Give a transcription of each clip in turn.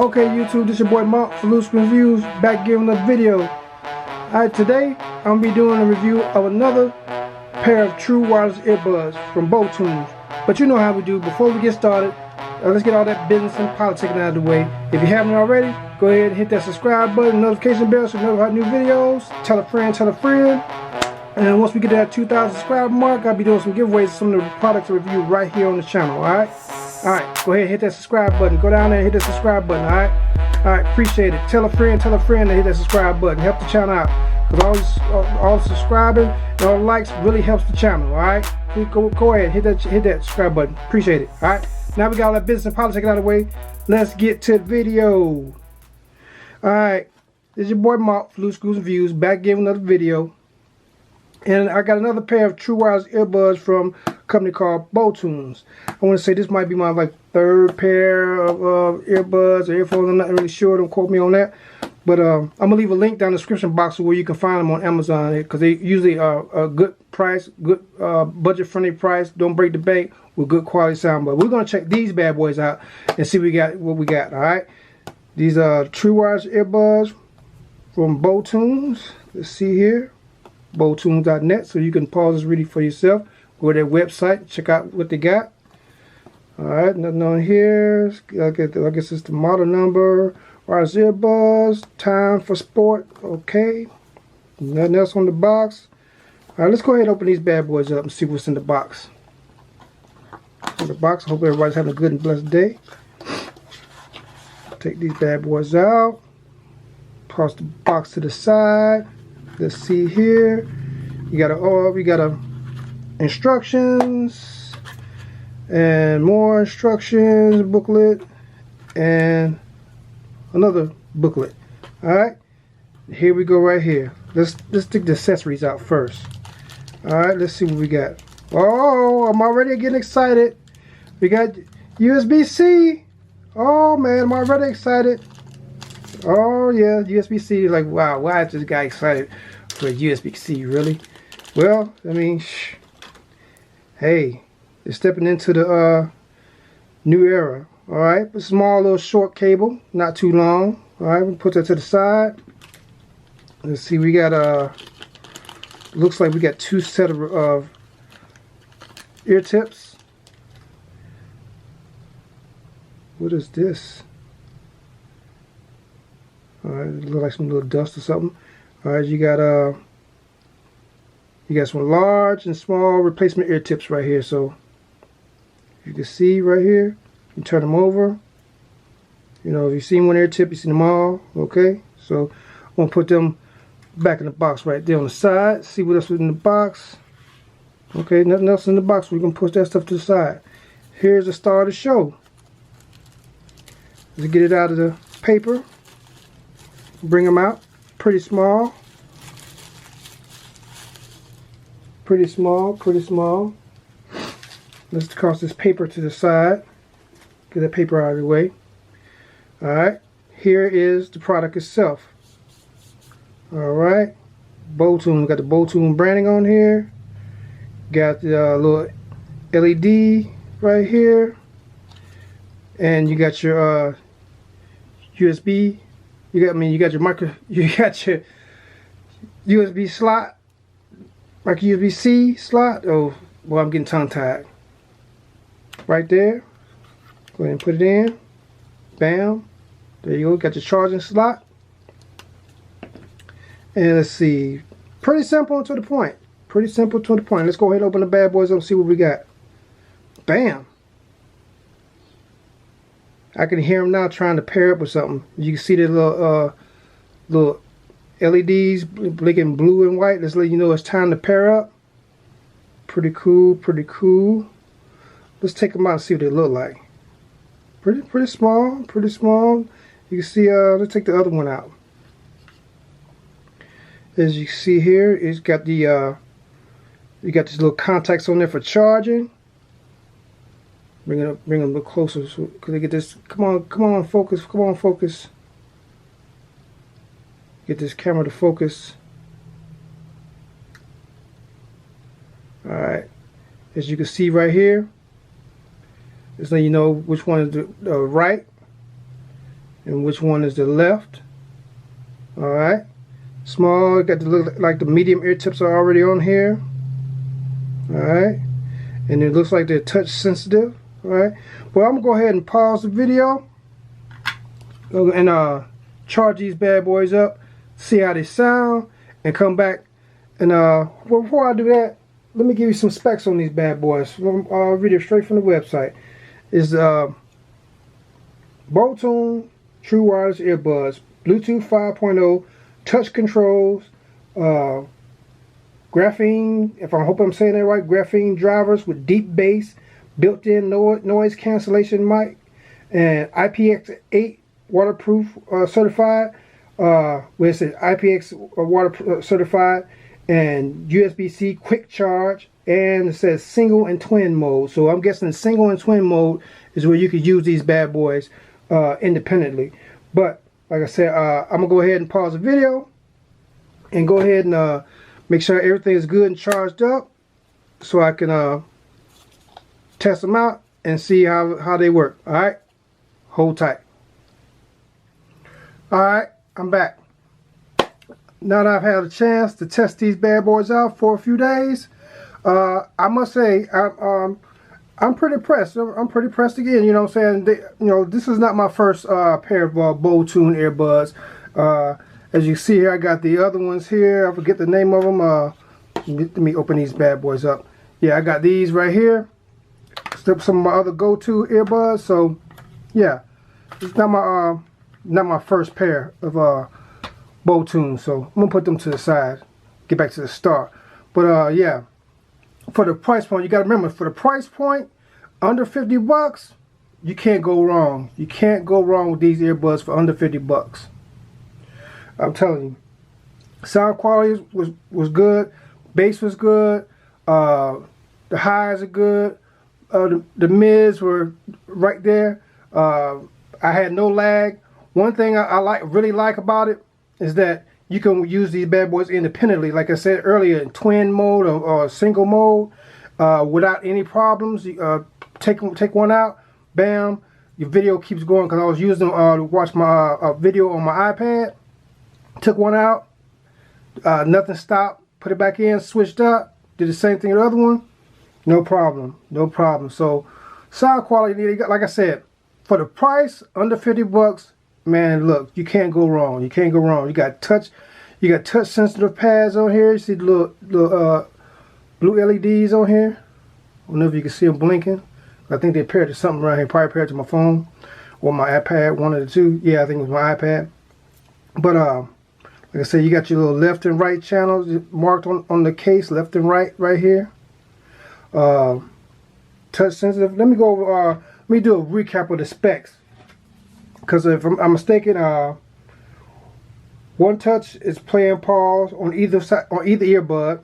Okay, YouTube, this your boy Mark for Loose Reviews, back giving a video. Alright, today I'm gonna be doing a review of another pair of true wireless earbuds from Boltune. But you know how we do. Before we get started, let's get all that business and politics out of the way. If you haven't already, go ahead and hit that subscribe button, notification bell so you know about new videos. Tell a friend, tell a friend. And once we get to that 2,000 subscriber mark, I'll be doing some giveaways of some of the products review right here on the channel. Alright, go ahead and hit that subscribe button. Go down there and hit that subscribe button. Alright, appreciate it. Tell a friend to hit that subscribe button. Help the channel out, because all the subscribing and all the likes really helps the channel. Alright, go ahead, hit that subscribe button. Appreciate it. Alright, now we got all that business and politics out of the way. Let's get to the video. Alright, this is your boy Mark for Loose Screws and Views, back giving another video. And I got another pair of true wireless earbuds from a company called Boltune. I want to say this might be my third pair of earbuds or earphones. I'm not really sure. Don't quote me on that. But I'm gonna leave a link down in the description box where you can find them on Amazon, because they usually are a good price, good budget-friendly price. Don't break the bank with good quality sound. But we're gonna check these bad boys out and see what we got. All right, these are true wireless earbuds from Boltune. Let's see here. Boltune.net, so you can pause this reading for yourself. Go to their website, check out what they got. Alright, nothing on here. I guess it's the model number. Wireless earbuds, time for sport. Okay, nothing else on the box. Alright, let's go ahead and open these bad boys up and see what's in the box. I hope everybody's having a good and blessed day. Take these bad boys out. Toss the box to the side. Let's see here. We got instructions and more instructions booklet and another booklet. All right, here we go right here. Let's take the accessories out first. All right, let's see what we got. Oh, I'm already getting excited. We got USB-C. Oh man, I'm already excited. Oh yeah, USB-C. Like, wow, why is this guy excited for USB-C? Really? Well, I mean, hey, they're stepping into the new era. All right, a small little short cable, not too long. All right, we'll put that to the side. Let's see, we got looks like we got two set of ear tips. What is this? Alright, it looks like some little dust or something. Alright, you got some large and small replacement ear tips right here. So you can see right here, you turn them over. You know, if you've seen one ear tip, you've seen them all. Okay, so I'm gonna put them back in the box right there on the side. See what else is in the box. Okay, nothing else in the box. We're gonna push that stuff to the side. Here's the star of the show. Let's get it out of the paper. Bring them out. Pretty small. Pretty small. Let's toss this paper to the side. Get that paper out of the way. Alright. Here is the product itself. Alright. Boltune. We got the Boltune branding on here. Got the little LED right here. And you got your USB. You got your USB slot, like USB-C slot. Oh, well, I'm getting tongue-tied. Right there. Go ahead and put it in. Bam. There you go. Got your charging slot. And let's see. Pretty simple and to the point. Let's go ahead and open the bad boys up and see what we got. Bam. I can hear them now trying to pair up with something. You can see the little LEDs blinking blue and white. Let's let you know it's time to pair up. Pretty cool. Let's take them out and see what they look like. Pretty small. You can see. Let's take the other one out. As you can see here, it's got the you got these little contacts on there for charging. Bring them a little closer so could they get this. Come on, focus. Get this camera to focus. Alright. As you can see right here, Just letting you know which one is the right and which one is the left. Alright, small, got to look like the medium ear tips are already on here. Alright, and it looks like they're touch sensitive. Alright, well, I'm gonna go ahead and pause the video and charge these bad boys up, see how they sound, and come back. And well, before I do that, let me give you some specs on these bad boys. Video straight from the website. Is Boltune True Wireless Earbuds, Bluetooth 5.0, touch controls, graphene, if I hope I'm saying that right, graphene drivers with deep bass, built-in noise cancellation mic, and IPX8 waterproof certified, where it says IPX waterproof certified, and USB-C quick charge, and it says single and twin mode. So I'm guessing single and twin mode is where you could use these bad boys independently. But like I said, I'm gonna go ahead and pause the video and go ahead and make sure everything is good and charged up, so I can test them out and see how they work. All right, hold tight. All right, I'm back. Now that I've had a chance to test these bad boys out for a few days, I must say I'm pretty impressed. I'm pretty impressed again. You know what I'm saying? This is not my first pair of Boltune earbuds. As you see here, I got the other ones here. I forget the name of them. Let me open these bad boys up. Yeah, I got these right here. Some of my other go-to earbuds. So yeah, it's not my first pair of Boltune, so I'm gonna put them to the side, get back to the start. But yeah, for the price point, you gotta remember, for the price point under 50 bucks, you can't go wrong. You can't go wrong with these earbuds for under 50 bucks. I'm telling you, sound quality was good, bass was good, the highs are good, the mids were right there. I had no lag. One thing I really like about it is that you can use these bad boys independently, like I said earlier, in twin mode or single mode, without any problems. Take one out, bam, your video keeps going. Because I was using to watch my video on my iPad. Took one out, nothing stopped, put it back in, switched up, did the same thing with the other one, no problem, no problem. So sound quality, like I said, for the price under 50 bucks, man, look, you can't go wrong. You can't go wrong. You got touch sensitive pads on here. You see the little blue LEDs on here. I don't know if you can see them blinking. I think they're paired to something around here. Probably paired to my phone or my iPad, one of the two. Yeah, I think it was my iPad. But like I said, you got your little left and right channels marked on the case, left and right here. Touch sensitive. Let me go over. Let me do a recap of the specs. Because if I'm mistaken, one touch is play and pause on either side, on either earbud,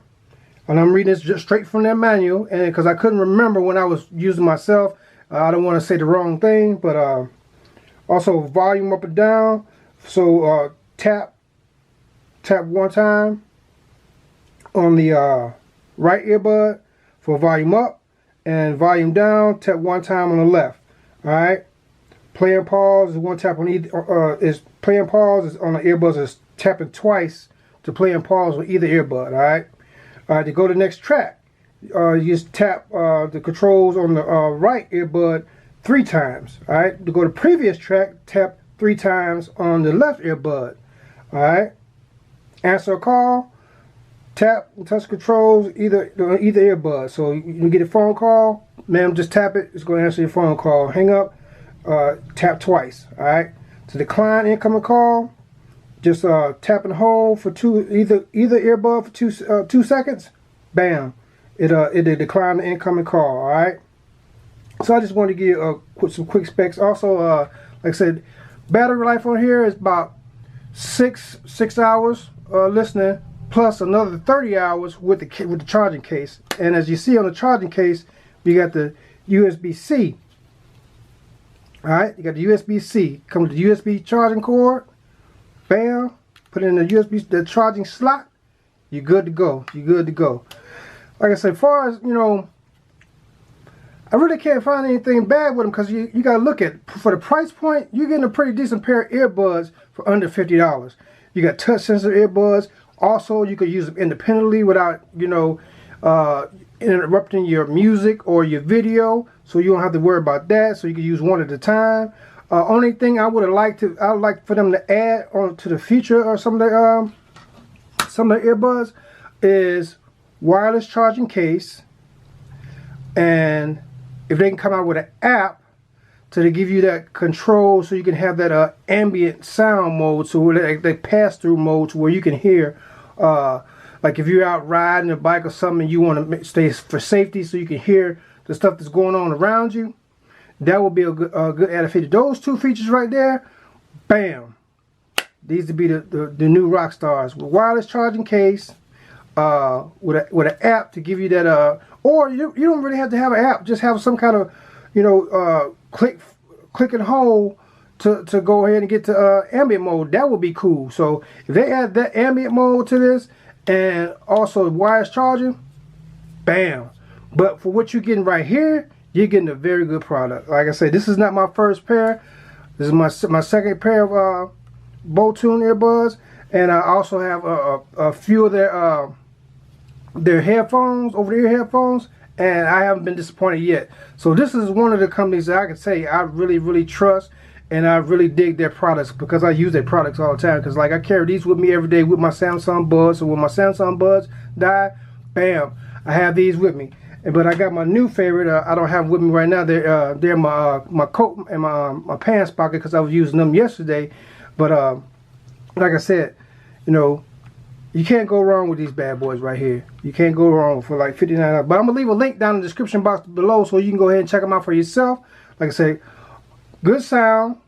and I'm reading this just straight from their manual. And because I couldn't remember when I was using myself, I don't want to say the wrong thing. But also volume up and down. So tap one time on the right earbud for volume up, and volume down. Tap one time on the left. All right. Play and pause is one tap on either. Is play and pause is on the earbuds is tapping twice to play and pause on either earbud. All right. All right. To go to the next track, you just tap the controls on the right earbud 3 times. All right. To go to previous track, tap 3 times on the left earbud. All right. Answer a call. Tap and touch controls either earbud. So you get a phone call, ma'am, just tap it. It's going to answer your phone call. Hang up. Tap twice. All right. To decline incoming call, just tap and hold for either earbud for 2 seconds. Bam. It'll decline the incoming call. All right. So I just wanted to give you some quick specs. Also, like I said, battery life on here is about 6 hours listening, plus another 30 hours with the charging case. And as you see on the charging case, you got the USB-C. Alright, you got the USB-C. Comes with the USB charging cord. Bam. Put it in the charging slot. You're good to go. You're good to go. Like I said, as far as, I really can't find anything bad with them, because you got to look at, for the price point, you're getting a pretty decent pair of earbuds for under $50. You got touch sensor earbuds. Also, you could use them independently without, you know, interrupting your music or your video, so you don't have to worry about that. So you can use one at a time. Only thing I would like for them to add on to the feature or some of the earbuds is wireless charging case, and if they can come out with an app to give you that control, so you can have that ambient sound mode, so they pass through mode, to where you can hear, like if you're out riding a bike or something, you want to stay for safety, so you can hear the stuff that's going on around you. That would be a good added feature. Those two features right there, bam. These would be the new rock stars, with wireless charging case, with an app to give you that. Or you don't really have to have an app. Just have some kind of, you know, click and hold to go ahead and get to ambient mode. That would be cool. So if they add that ambient mode to this, and also wireless charging, bam. But for what you're getting right here, you're getting a very good product. Like I said, this is not my first pair. This is my second pair of Boltune earbuds, and I also have a few of their headphones, over-the-ear headphones, and I haven't been disappointed yet. So this is one of the companies that I can say I really trust, and I really dig their products, because I use their products all the time. Because like I carry these with me every day with my Samsung Buds, so when my Samsung Buds die, bam, I have these with me. But I got my new favorite. I don't have with me right now. They're my coat and my pants pocket, because I was using them yesterday. But like I said, you know, you can't go wrong with these bad boys right here. You can't go wrong for like $59. But I'm gonna leave a link down in the description box below, so you can go ahead and check them out for yourself. Like I say, good sound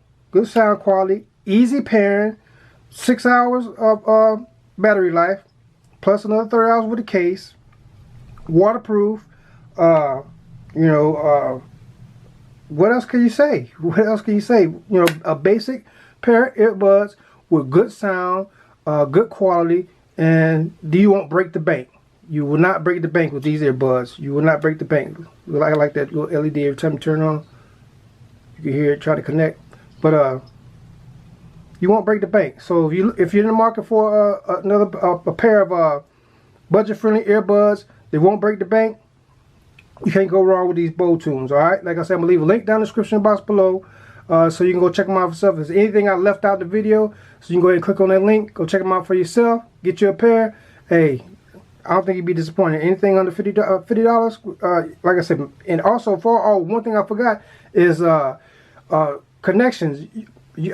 quality, easy pairing, 6 hours of battery life, plus another 30 hours with the case, waterproof. You know, what else can you say? What else can you say? You know, a basic pair of earbuds with good sound, good quality, and you won't break the bank. You will not break the bank with these earbuds. You will not break the bank. I like that little LED every time you turn on. You can hear it try to connect, but you won't break the bank. So if you're in the market for a pair of budget-friendly earbuds, they won't break the bank. You can't go wrong with these Boltunes, alright? Like I said, I'm going to leave a link down in the description box below, so you can go check them out for yourself. If there's anything I left out the video, so you can go ahead and click on that link, go check them out for yourself, get you a pair. Hey, I don't think you'd be disappointed. Anything under $50, like I said. And also, one thing I forgot is connections.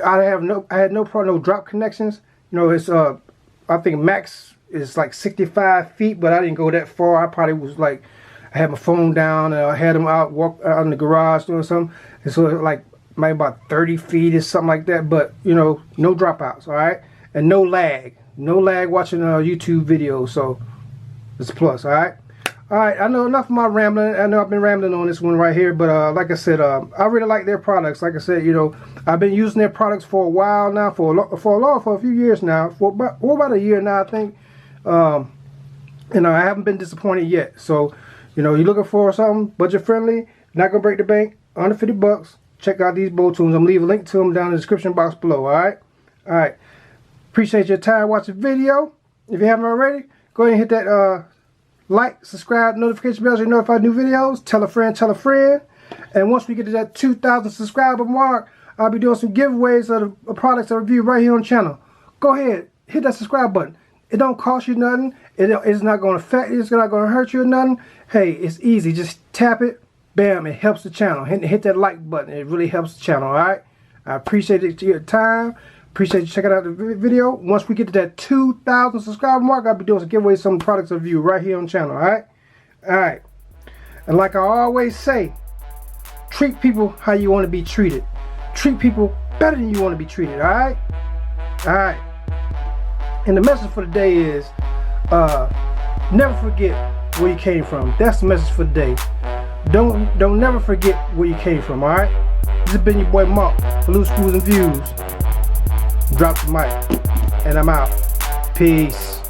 I had no problem, no drop connections. You know, it's I think max is like 65 feet, but I didn't go that far. I probably was like, I had my phone down, and I had them walk out in the garage doing something, and so like maybe about 30 feet or something like that. But you know, no dropouts, all right, and no lag watching YouTube videos. So it's a plus, all right. I know enough of my rambling. I know I've been rambling on this one right here, but like I said, I really like their products. Like I said, you know, I've been using their products for a while now, for a few years now, for about a year now, I think. And I haven't been disappointed yet. So, you know, you're looking for something budget friendly, not gonna break the bank, under $50. Check out these Boltunes. I'm gonna leave a link to them down in the description box below. All right. Appreciate your time watching the video. If you haven't already, go ahead and hit that like, subscribe, notification bell so you're notified new videos. Tell a friend. And once we get to that 2,000 subscriber mark, I'll be doing some giveaways of the products I review right here on the channel. Go ahead, hit that subscribe button. It don't cost you nothing. It's not going to affect you. It's not going to hurt you or nothing. Hey, it's easy. Just tap it. Bam. It helps the channel. Hit that like button. It really helps the channel. All right. I appreciate your time. Appreciate you checking out the video. Once we get to that 2,000 subscriber mark, I'll be doing some giveaways, some products review right here on the channel. All right. And like I always say, treat people how you want to be treated. Treat people better than you want to be treated. All right. And the message for the day is, never forget where you came from. That's the message for the day. Don't never forget where you came from. All right. This has been your boy Mark for Loose Screws and Views. Drop the mic, and I'm out. Peace.